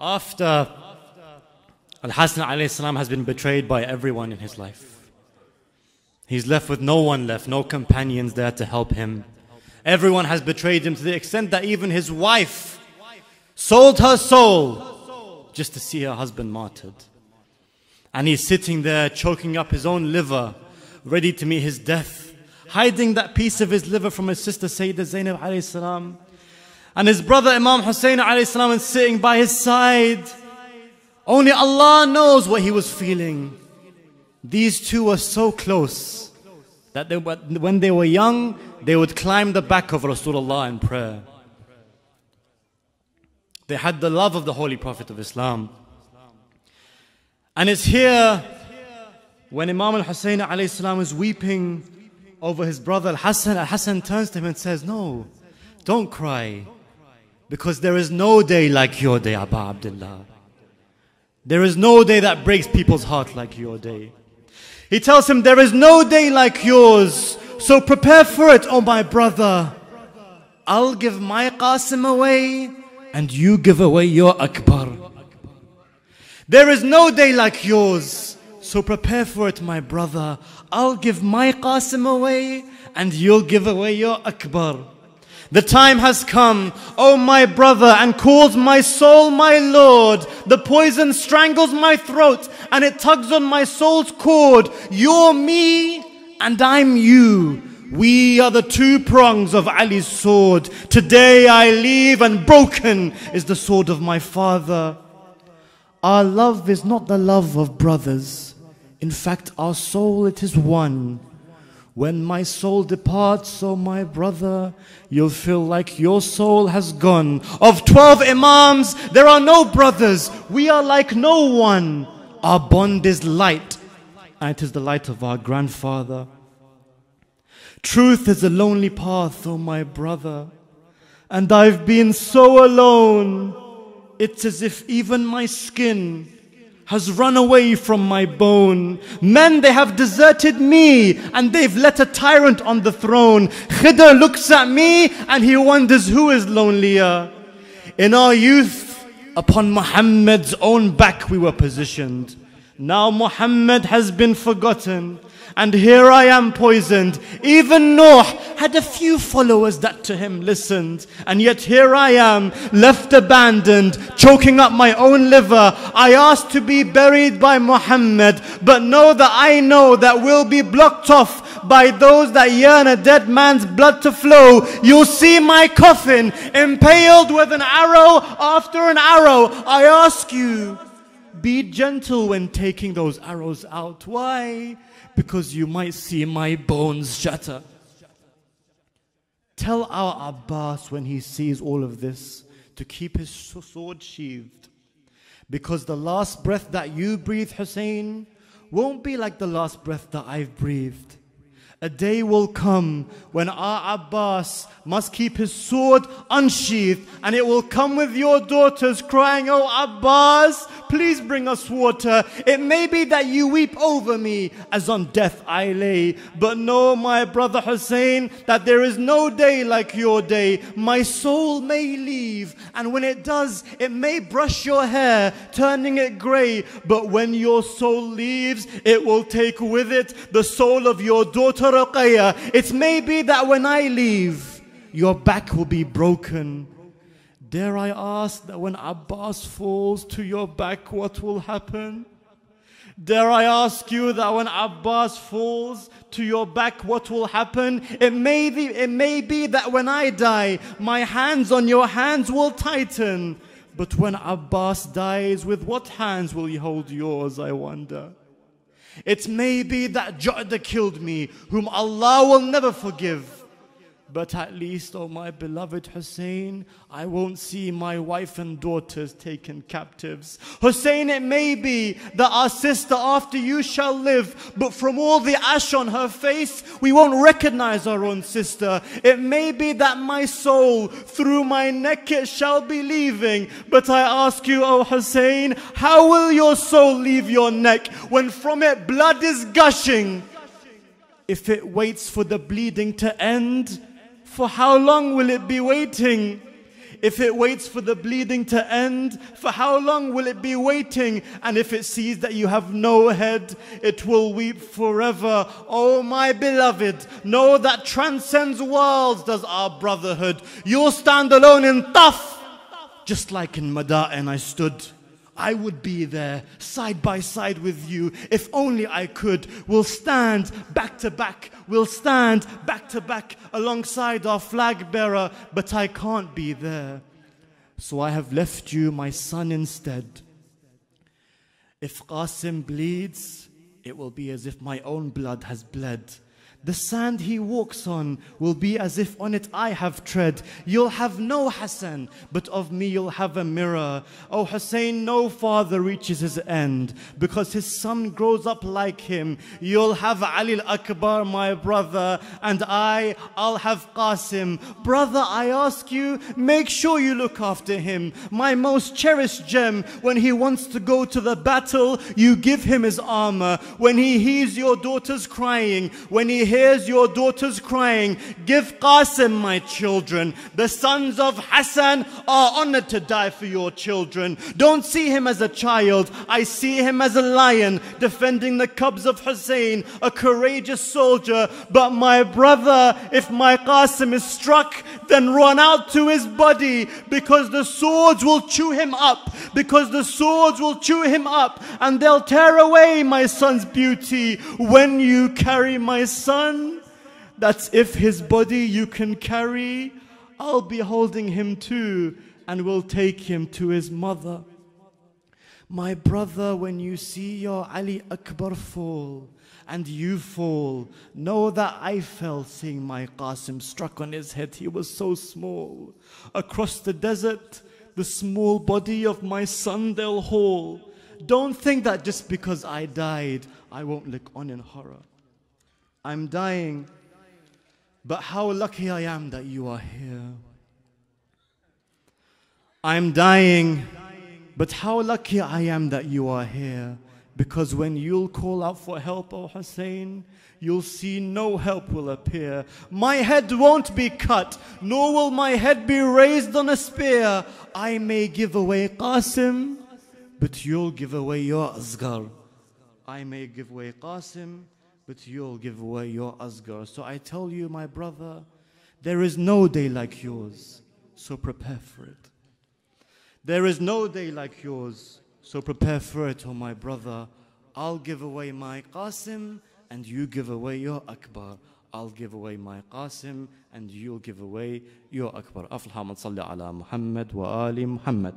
After Al-Hassan alayhi salam has been betrayed by everyone in his life, he's left with no one left, no companions there to help him. Everyone has betrayed him to the extent that even his wife sold her soul just to see her husband martyred. And he's sitting there choking up his own liver, ready to meet his death, hiding that piece of his liver from his sister Sayyidah Zainab alayhi salam. And his brother Imam Hassan alayhi salam is sitting by his side. Only Allah knows what he was feeling. These two were so close that when they were young, they would climb the back of Rasulullah in prayer. They had the love of the Holy Prophet of Islam. And it's here when Imam al-Hussein alayhi salam is weeping over his brother Al-Hassan. Al-Hassan turns to him and says, "No, don't cry. Because there is no day like your day, Aba Abdullah. There is no day that breaks people's heart like your day." He tells him, "There is no day like yours, so prepare for it, oh my brother. I'll give my Qasim away, and you give away your Akbar. There is no day like yours, so prepare for it, my brother. I'll give my Qasim away, and you'll give away your Akbar. The time has come, oh my brother, and calls my soul my Lord. The poison strangles my throat, and it tugs on my soul's cord. You're me, and I'm you. We are the two prongs of Ali's sword. Today I leave, and broken is the sword of my father. Our love is not the love of brothers. In fact, our soul, it is one. When my soul departs, oh my brother, you'll feel like your soul has gone. Of 12 Imams, there are no brothers. We are like no one. Our bond is light, and it is the light of our grandfather. Truth is a lonely path, oh my brother, and I've been so alone. It's as if even my skin has run away from my bone. Men, they have deserted me, and they've let a tyrant on the throne. Khidr looks at me, and he wonders who is lonelier. In our youth, upon Muhammad's own back we were positioned. Now Muhammad has been forgotten, and here I am poisoned. Even Nuh had a few followers that to him listened, and yet here I am, left abandoned, choking up my own liver. I asked to be buried by Muhammad, but know that we'll be blocked off by those that yearn a dead man's blood to flow. You'll see my coffin impaled with an arrow after an arrow. I ask you, be gentle when taking those arrows out. Why? Because you might see my bones shatter. Tell our Abbas when he sees all of this to keep his sword sheathed. Because the last breath that you breathe, Hussein, won't be like the last breath that I've breathed. A day will come when our Abbas must keep his sword unsheathed, and it will come with your daughters crying, "Oh Abbas, please bring us water." It may be that you weep over me as on death I lay, but know, my brother Hussein, that there is no day like your day. My soul may leave, and when it does, it may brush your hair, turning it grey. But when your soul leaves, it will take with it the soul of your daughter Ruqayya. It may be that when I leave, your back will be broken. Dare I ask that when Abbas falls to your back, what will happen? Dare I ask you that when Abbas falls to your back, what will happen? It may be that when I die, my hands on your hands will tighten. But when Abbas dies, with what hands will you hold yours, I wonder? It may be that Ju'da killed me, whom Allah will never forgive. But at least, oh my beloved Hussein, I won't see my wife and daughters taken captives. Hussein, it may be that our sister after you shall live, but from all the ash on her face, we won't recognize our own sister. It may be that my soul, through my neck it shall be leaving. But I ask you, oh Hussein, how will your soul leave your neck when from it blood is gushing? If it waits for the bleeding to end, for how long will it be waiting? If it waits for the bleeding to end, for how long will it be waiting? And if it sees that you have no head, it will weep forever. Oh my beloved, know that transcends worlds does our brotherhood. You'll stand alone in Taf, just like in Mada'in I stood. I would be there, side by side with you, if only I could. We'll stand back to back, we'll stand back to back alongside our flag bearer, but I can't be there. So I have left you my son instead. If Qasim bleeds, it will be as if my own blood has bled. The sand he walks on will be as if on it I have tread. You'll have no Hassan, but of me you'll have a mirror. Oh Hussein, no father reaches his end, because his son grows up like him. You'll have Ali al-Akbar, my brother, and I'll have Qasim. Brother, I ask you, make sure you look after him. My most cherished gem, when he wants to go to the battle, you give him his armor. When he hears your daughters crying, when he hears your daughters crying, give Qasim, my children. The sons of Hassan are honored to die for your children. Don't see him as a child. I see him as a lion defending the cubs of Hussein, a courageous soldier. But my brother, if my Qasim is struck, then run out to his body, because the swords will chew him up, because the swords will chew him up, and they'll tear away my son's beauty. When you carry my son, that's if his body you can carry, I'll be holding him too, and will take him to his mother. My brother, when you see your Ali Akbar fall, and you fall, know that I fell seeing my Qasim struck on his head. He was so small. Across the desert, the small body of my son they'll haul. Don't think that just because I died, I won't look on in horror. I'm dying, but how lucky I am that you are here. I'm dying, but how lucky I am that you are here. Because when you'll call out for help, O Hussein, you'll see no help will appear. My head won't be cut, nor will my head be raised on a spear. I may give away Qasim, but you'll give away your Asghar. I may give away Qasim, but you'll give away your Asghar. So I tell you, my brother, there is no day like yours, so prepare for it. There is no day like yours, so prepare for it, oh my brother. I'll give away my Qasim, and you give away your Akbar. I'll give away my Qasim, and you'll give away your Akbar. Afalhamad salli ala Muhammad wa ali Muhammad.